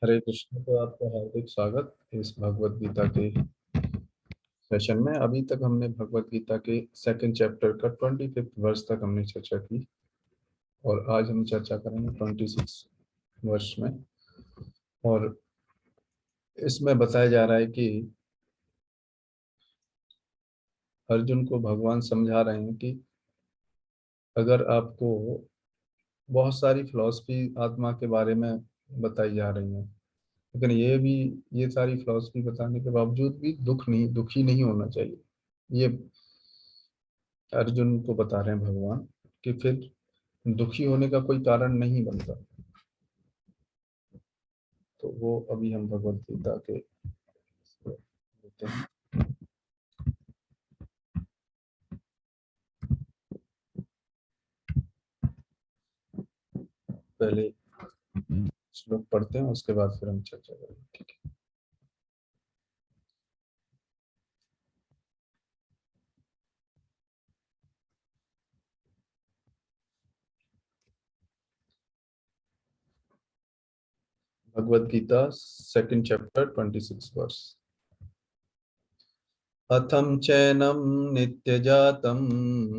हरे कृष्ण। तो आपका हार्दिक स्वागत इस भगवत गीता के सेशन में। अभी तक हमने भगवत गीता के सेकंड चैप्टर का 25th वर्ष तक हमने चर्चा की और आज हम चर्चा करेंगे 26 वर्ष में। और इसमें बताया जा रहा है कि अर्जुन को भगवान समझा रहे हैं कि अगर आपको बहुत सारी फिलॉसफी आत्मा के बारे में बताई जा रही है, लेकिन ये सारी फिलॉसफी बताने के बावजूद भी दुखी नहीं होना चाहिए। ये अर्जुन को बता रहे हैं भगवान कि फिर दुखी होने का कोई कारण नहीं बनता। तो वो अभी हम भगवत गीता के देते हैं। पहले श्लोक पढ़ते हैं, उसके बाद फिर हम चर्चा करेंगे। ठीक है। Bhagavad Gita second chapter 26 verse. अथम चैनम नित्यजातं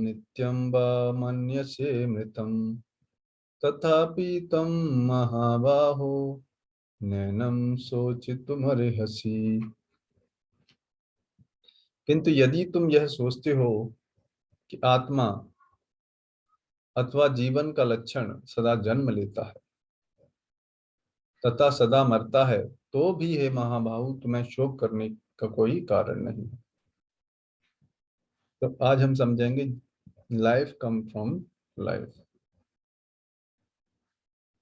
नित्यं वा मन्यसे मृतं तथापि तं महाबाहो नैनं शोचितुमर्हसि। किंतु यदि तुम यह सोचते हो कि आत्मा अथवा जीवन का लक्षण सदा जन्म लेता है तथा सदा मरता है, तो भी हे महाबाहु तुम्हें शोक करने का कोई कारण नहीं। तो आज हम समझेंगे लाइफ कम फ्रॉम लाइफ,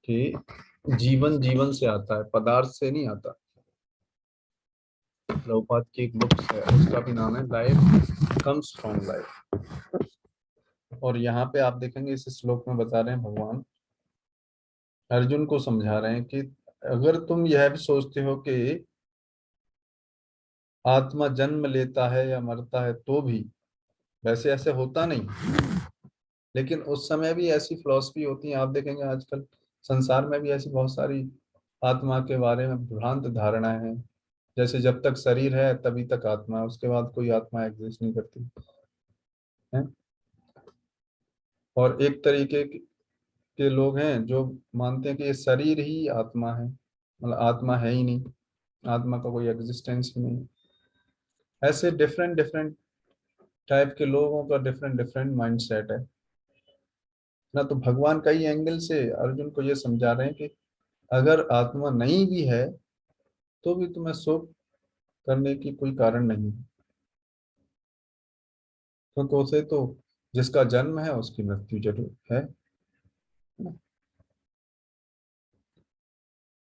कि जीवन जीवन से आता है, पदार्थ से नहीं आता। प्रभुपाद की एक बुक है, उसका भी नाम है लाइफ कम्स फ्रॉम लाइफ। और यहाँ पे आप देखेंगे इस श्लोक में बता रहे हैं भगवान अर्जुन को समझा रहे हैं कि अगर तुम यह भी सोचते हो कि आत्मा जन्म लेता है या मरता है, तो भी वैसे ऐसे होता नहीं। लेकिन उस समय भी ऐसी फिलॉसफी होती है, आप देखेंगे आजकल संसार में भी ऐसी बहुत सारी आत्मा के बारे में भ्रांत धारणाएं हैं। जैसे जब तक शरीर है तभी तक आत्मा है, उसके बाद कोई आत्मा एग्जिस्ट नहीं करती है। और एक तरीके के लोग हैं जो मानते हैं कि ये शरीर ही आत्मा है, मतलब आत्मा है ही नहीं, आत्मा का कोई एग्जिस्टेंस ही नहीं। ऐसे डिफरेंट डिफरेंट टाइप के लोगों का डिफरेंट डिफरेंट माइंड सेट है ना। तो भगवान कई एंगल से अर्जुन को ये समझा रहे हैं कि अगर आत्मा नहीं भी है तो भी तुम्हें शोक करने की कोई कारण नहीं है, क्योंकि उसे तो जिसका जन्म है उसकी मृत्यु जरूर है।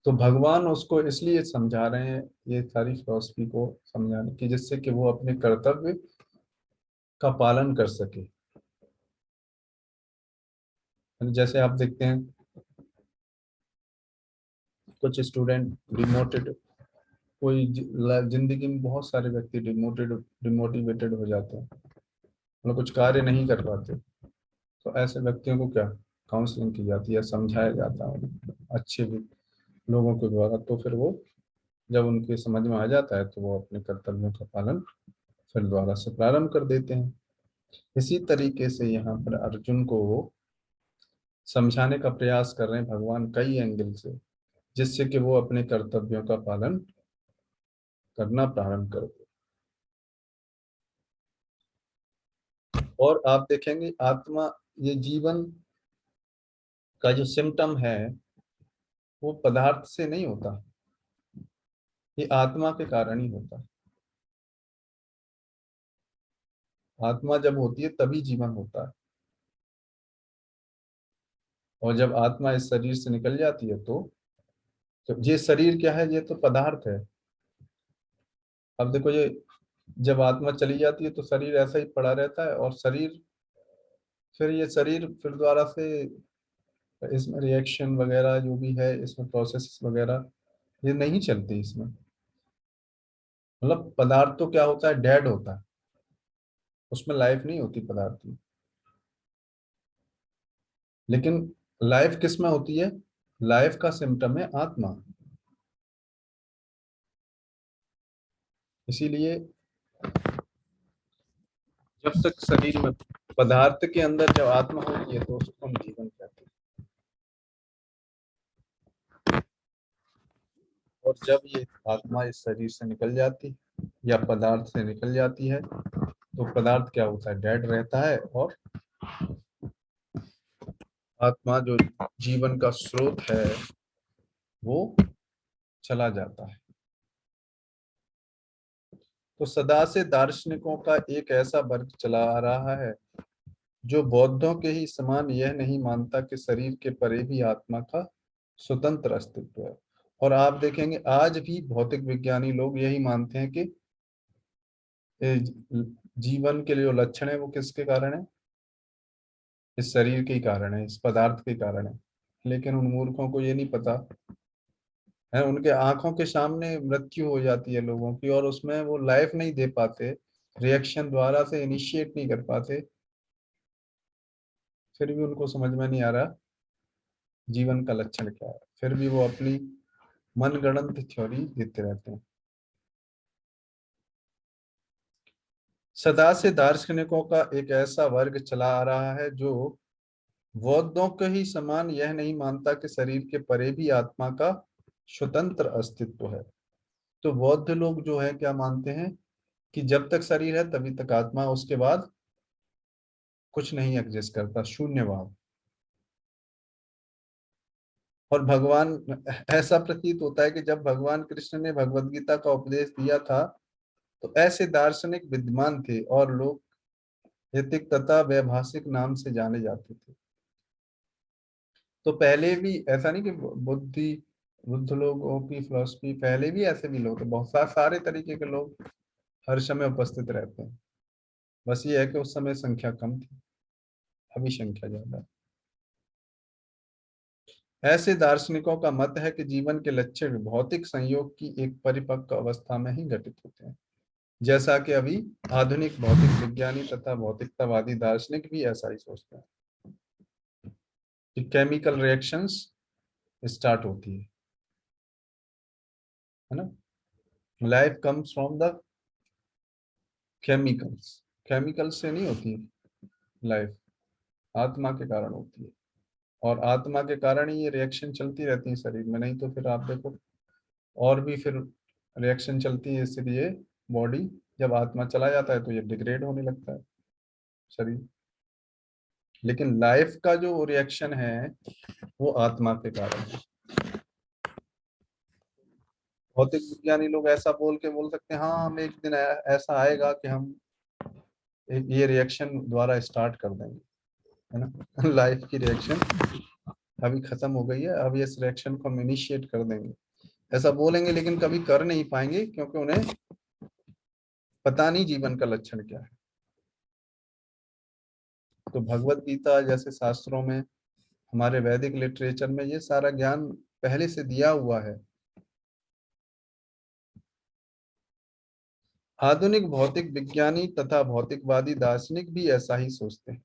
तो भगवान उसको इसलिए समझा रहे हैं ये सारी फिलॉसफी को समझाने की, जिससे कि वो अपने कर्तव्य का पालन कर सके। जैसे आप देखते हैं कुछ स्टूडेंट डिमोटेड, जिंदगी में बहुत सारे व्यक्ति डिमोटिवेटेड हो जाते हैं, मतलब कुछ कार्य नहीं कर पाते। तो ऐसे व्यक्तियों को क्या काउंसलिंग की जाती है, समझाया जाता है अच्छे लोगों के द्वारा। तो फिर वो जब उनके समझ में आ जाता है तो वो अपने कर्तव्यों का पालन फिर दोबारा से प्रारंभ कर देते हैं। इसी तरीके से यहाँ पर अर्जुन को समझाने का प्रयास कर रहे हैं भगवान कई एंगल से, जिससे कि वो अपने कर्तव्यों का पालन करना प्रारंभ कर दे। और आप देखेंगे आत्मा, ये जीवन का जो सिम्टम है वो पदार्थ से नहीं होता, ये आत्मा के कारण ही होता है। आत्मा जब होती है तभी जीवन होता है, और जब आत्मा इस शरीर से निकल जाती है तो ये शरीर क्या है, ये तो पदार्थ है। अब देखो ये जब आत्मा चली जाती है तो शरीर ऐसा ही पड़ा रहता है, और शरीर फिर दोबारा से इसमें रिएक्शन वगैरह जो भी है, इसमें प्रोसेस वगैरह ये नहीं चलती इसमें। मतलब पदार्थ तो क्या होता है, डेड होता है, उसमें लाइफ नहीं होती पदार्थ में। लेकिन लाइफ किस में होती है, लाइफ का सिम्टम है आत्मा। इसीलिए जब तक शरीर में पदार्थ के अंदर जब आत्मा होती है तो उसको हम जीवन कहते हैं, और जब ये आत्मा इस शरीर से निकल जाती है या पदार्थ से निकल जाती है तो पदार्थ क्या होता है, डेड रहता है, और आत्मा जो जीवन का स्रोत है वो चला जाता है। तो सदा से दार्शनिकों का एक ऐसा वर्ग चला आ रहा है जो बौद्धों के ही समान यह नहीं मानता कि शरीर के परे भी आत्मा का स्वतंत्र अस्तित्व है। और आप देखेंगे आज भी भौतिक विज्ञानी लोग यही मानते हैं कि ए, जीवन के लिए जो लक्षण है वो किसके कारण है, इस शरीर के ही कारण है, इस पदार्थ के कारण है। लेकिन उन मूर्खों को ये नहीं पता है, उनके आंखों के सामने मृत्यु हो जाती है लोगों की और उसमें वो लाइफ नहीं दे पाते, रिएक्शन द्वारा से इनिशिएट नहीं कर पाते, फिर भी उनको समझ में नहीं आ रहा जीवन का लक्षण क्या है, फिर भी वो अपनी मनगढ़ंत थ्योरी देते रहते हैं। सदा से दार्शनिकों का एक ऐसा वर्ग चला आ रहा है जो बौद्धों के ही समान यह नहीं मानता कि शरीर के परे भी आत्मा का स्वतंत्र अस्तित्व है। तो बौद्ध लोग जो है क्या मानते हैं कि जब तक शरीर है तभी तक आत्मा, उसके बाद कुछ नहीं एग्जिस्ट करता, शून्यवाद। और भगवान, ऐसा प्रतीत होता है कि जब भगवान कृष्ण ने भगवत गीता का उपदेश दिया था तो ऐसे दार्शनिक विद्वान थे और लोग हेतिक तथा वैभाषिक नाम से जाने जाते थे। तो पहले भी ऐसा नहीं कि बुद्ध लोगों की फिलॉसफी, पहले भी ऐसे भी लोग थे, बहुत सारे तरीके के लोग हर समय उपस्थित रहते हैं। बस ये है कि उस समय संख्या कम थी, अभी संख्या ज्यादा है। ऐसे दार्शनिकों का मत है कि जीवन के लक्षण भौतिक संयोग की एक परिपक्व अवस्था में ही घटित होते हैं। जैसा कि अभी आधुनिक भौतिक विज्ञानी तथा भौतिकतावादी दार्शनिक भी ऐसा ही सोचते हैं कि केमिकल रिएक्शंस स्टार्ट होती है ना, life comes from the chemicals, chemical से नहीं होती लाइफ, आत्मा के कारण होती है। और आत्मा के कारण ही ये रिएक्शन चलती रहती है शरीर में, नहीं तो फिर आप देखो और भी फिर रिएक्शन चलती है, इसलिए बॉडी, जब आत्मा चला जाता है तो ये डिग्रेड होने लगता है शरीर। लेकिन लाइफ का जो रिएक्शन है वो आत्मा के कारण है। भौतिक विज्ञानी लोग ऐसा बोल के बोल सकते हैं हाँ हम एक दिन ऐसा आएगा कि हम एक ये रिएक्शन द्वारा स्टार्ट कर देंगे, है ना। लाइफ की रिएक्शन अभी खत्म हो गई है, अब इस रिएक्शन को हम इनिशिएट कर देंगे, ऐसा बोलेंगे, लेकिन कभी कर नहीं पाएंगे क्योंकि उन्हें पता नहीं जीवन का लक्षण क्या है। तो भगवत गीता जैसे शास्त्रों में, हमारे वैदिक लिटरेचर में ये सारा ज्ञान पहले से दिया हुआ है। आधुनिक भौतिक विज्ञानी तथा भौतिकवादी दार्शनिक भी ऐसा ही सोचते हैं।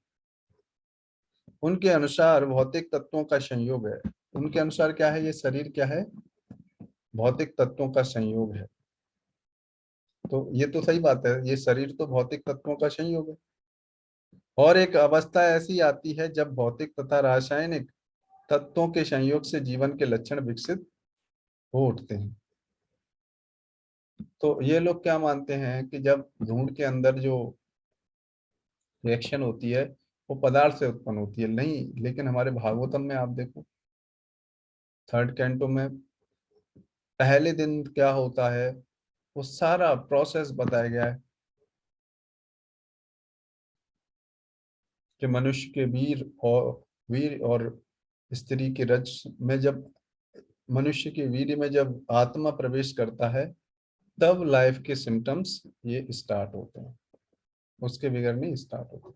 उनके अनुसार भौतिक तत्वों का संयोग है। उनके अनुसार क्या है, ये शरीर क्या है, भौतिक तत्वों का संयोग है। तो ये तो सही बात है, ये शरीर तो भौतिक तत्वों का संयोग है। और एक अवस्था ऐसी आती है जब भौतिक तथा रासायनिक तत्वों के संयोग से जीवन के लक्षण विकसित हो उठते हैं। तो ये लोग क्या मानते हैं कि जब भ्रूण के अंदर जो रिएक्शन होती है वो पदार्थ से उत्पन्न होती है, नहीं, लेकिन हमारे भागवतम में आप देखो थर्ड कैंटो में पहले दिन क्या होता है वो सारा प्रोसेस बताया गया है कि मनुष्य के वीर और स्त्री के रज में जब मनुष्य के वीर्य में जब आत्मा प्रवेश करता है तब लाइफ के सिम्टम्स ये स्टार्ट होते हैं, उसके बगैर नहीं स्टार्ट होते।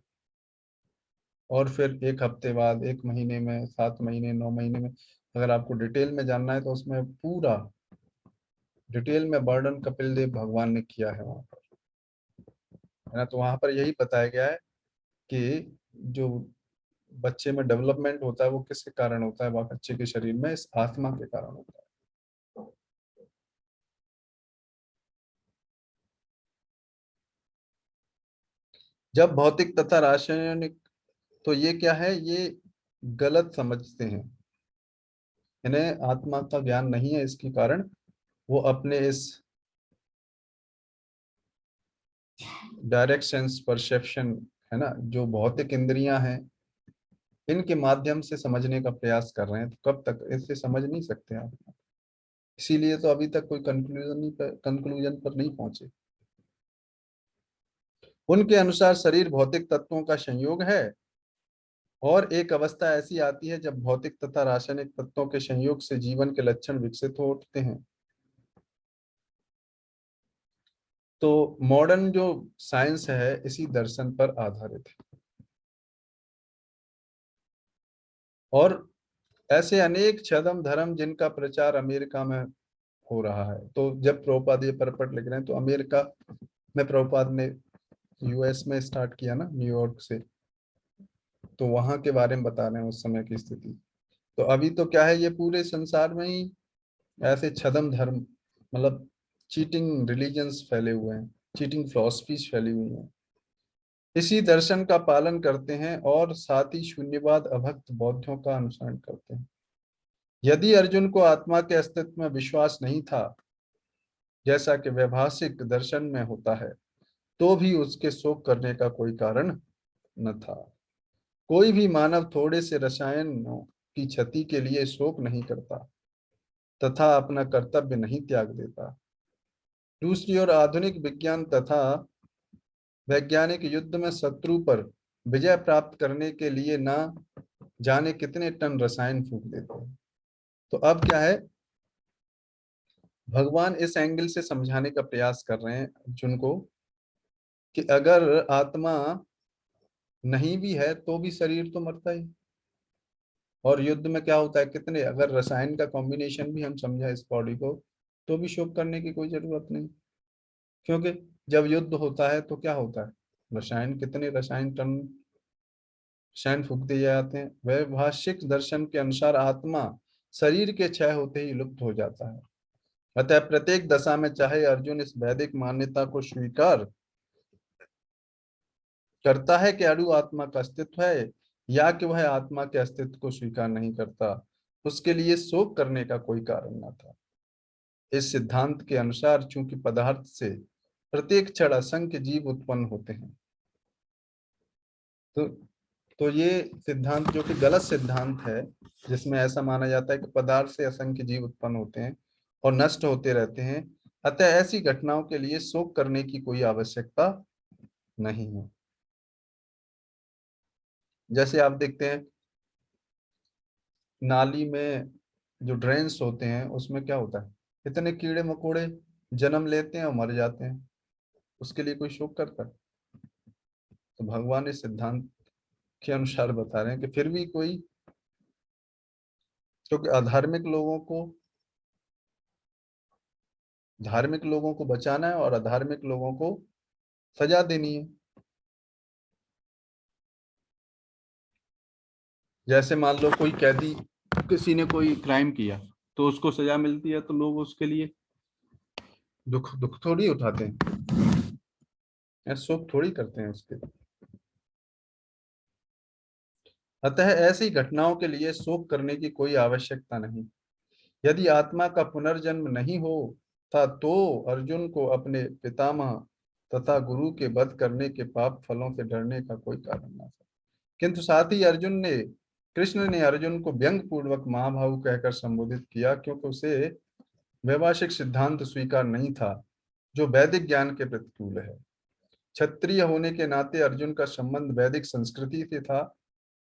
और फिर एक हफ्ते बाद, एक महीने में, 7 महीने, 9 महीने में, अगर आपको डिटेल में जानना है तो उसमें पूरा डिटेल में वर्णन कपिल देव भगवान ने किया है वहां पर, है ना। तो वहां पर यही बताया गया है कि जो बच्चे में डेवलपमेंट होता है वो किसके कारण होता है, वह बच्चे के शरीर में इस आत्मा के कारण होता है। जब भौतिक तथा रासायनिक, तो ये क्या है, ये गलत समझते हैं, इन्हें आत्मा का ज्ञान नहीं है, इसके कारण वो अपने इस डायरेक्ट सेंस परसेप्शन, है ना, जो भौतिक इंद्रियां हैं, इनके माध्यम से समझने का प्रयास कर रहे हैं। तो कब तक इससे समझ नहीं सकते आप। इसीलिए तो अभी तक कोई कंक्लूजन पर नहीं पहुंचे। उनके अनुसार शरीर भौतिक तत्वों का संयोग है, और एक अवस्था ऐसी आती है जब भौतिक तथा रासायनिक तत्वों के संयोग से जीवन के लक्षण विकसित हो उठते हैं। तो मॉडर्न जो साइंस है इसी दर्शन पर आधारित है, और ऐसे अनेक छद्म धर्म जिनका प्रचार अमेरिका में हो रहा है। तो जब प्रभुपाद ये परपट लिख रहे हैं, तो अमेरिका में प्रभुपाद ने यूएस में स्टार्ट किया ना, न्यूयॉर्क से, तो वहां के बारे में बता रहे हैं उस समय की स्थिति। तो अभी तो क्या है, ये पूरे संसार में ही ऐसे छद्म धर्म, मतलब चीटिंग रिलीजन्स फैले हुए हैं, चीटिंग फिलॉसफीज फैली हुई हैं, इसी दर्शन का पालन करते हैं, और साथ ही शून्यवाद अभक्त बौद्धों का अनुसरण करते हैं। यदि अर्जुन को आत्मा के अस्तित्व में विश्वास नहीं था, जैसा कि वैभाषिक दर्शन में होता है, तो भी उसके शोक करने का कोई कारण न था। कोई भी मानव थोड़े से रसायनों की क्षति के लिए शोक नहीं करता तथा अपना कर्तव्य नहीं त्याग देता। दूसरी ओर आधुनिक विज्ञान तथा वैज्ञानिक युद्ध में शत्रु पर विजय प्राप्त करने के लिए न जाने कितने टन रसायन फूंक देते हैं। तो अब क्या है, भगवान इस एंगल से समझाने का प्रयास कर रहे हैं अर्जुन को, कि अगर आत्मा नहीं भी है तो भी शरीर तो मरता ही। और युद्ध में क्या होता है, कितने अगर रसायन का कॉम्बिनेशन भी हम समझा इस बॉडी को, तो भी शोक करने की कोई जरूरत नहीं। क्योंकि जब युद्ध होता है तो क्या होता है, रसायन, कितने रसायन टन रसायन फूक दिए जाते हैं। वैभाषिक दर्शन के अनुसार आत्मा शरीर के क्षय होते ही लुप्त हो जाता है। अतः प्रत्येक दशा में चाहे अर्जुन इस वैदिक मान्यता को स्वीकार करता है कि अणु आत्मा का अस्तित्व है, या कि वह आत्मा के अस्तित्व को स्वीकार नहीं करता, उसके लिए शोक करने का कोई कारण न था। इस सिद्धांत के अनुसार चूंकि पदार्थ से प्रत्येक क्षण असंख्य जीव उत्पन्न होते हैं, तो ये सिद्धांत जो कि गलत सिद्धांत है, जिसमें ऐसा माना जाता है कि पदार्थ से असंख्य जीव उत्पन्न होते हैं और नष्ट होते रहते हैं, अतः ऐसी घटनाओं के लिए शोक करने की कोई आवश्यकता नहीं है। जैसे आप देखते हैं नाली में जो ड्रेन्स होते हैं उसमें क्या होता है, इतने कीड़े मकोड़े जन्म लेते हैं और मर जाते हैं, उसके लिए कोई शोक करता है? तो भगवान इस सिद्धांत के अनुसार बता रहे हैं कि फिर भी कोई, क्योंकि धार्मिक लोगों को बचाना है और अधार्मिक लोगों को सजा देनी है। जैसे मान लो कोई कैदी, किसी ने कोई क्राइम किया, तो उसको सजा मिलती है, तो लोग उसके लिए दुख दुख थोड़ी उठाते हैं, या शोक थोड़ी करते हैं उसके। अतः ऐसी घटनाओं के लिए शोक करने की कोई आवश्यकता नहीं। यदि आत्मा का पुनर्जन्म नहीं हो था, तो अर्जुन को अपने पितामह तथा गुरु के वध करने के पाप फलों से डरने का कोई कारण न था। किंतु साथ ही कृष्ण ने अर्जुन को व्यंग पूर्वक महाभाव कहकर संबोधित किया, क्योंकि उसे वैभाषिक सिद्धांत स्वीकार नहीं था जो वैदिक ज्ञान के प्रतिकूल है। क्षत्रिय होने के नाते अर्जुन का संबंध वैदिक संस्कृति से था,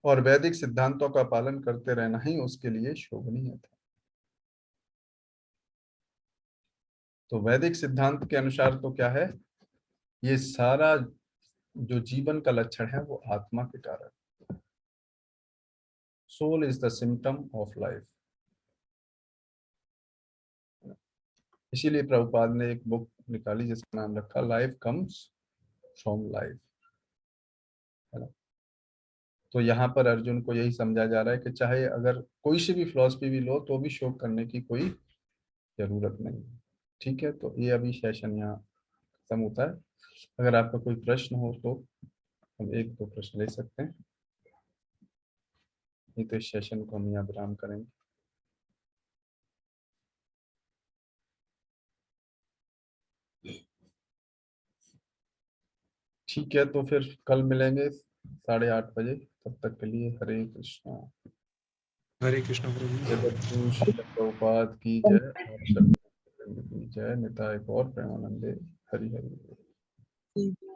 और वैदिक सिद्धांतों का पालन करते रहना ही उसके लिए शोभनीय था। तो वैदिक सिद्धांत के अनुसार तो क्या है, ये सारा जो जीवन का लक्षण है वो आत्मा के कारण, soul is the symptom of life. इसीलिए प्रभुपाद ने एक बुक निकाली जिसका नाम रखा लाइफ कम्स फ्रॉम लाइफ, है ना। तो यहाँ पर अर्जुन को यही समझा जा रहा है कि चाहे अगर कोई सी भी फिलॉसफी भी लो, तो भी शोक करने की कोई जरूरत नहीं है। ठीक है, तो ये अभी सेशन यहाँ खत्म होता है। अगर आपका कोई प्रश्न हो तो हम एक दो प्रश्न ले सकते हैं, नहीं तो इस सेशन को हम यहाँ विराम करेंगे। ठीक है, तो फिर कल मिलेंगे 8:30 बजे। तब तक के लिए हरे कृष्णा। हरे कृष्ण प्रभु जी। जगद्गुरु श्रील प्रभुपाद की जय और सद्गुरु की जय। निताय गौर प्रेमानंदे। हरि हरि।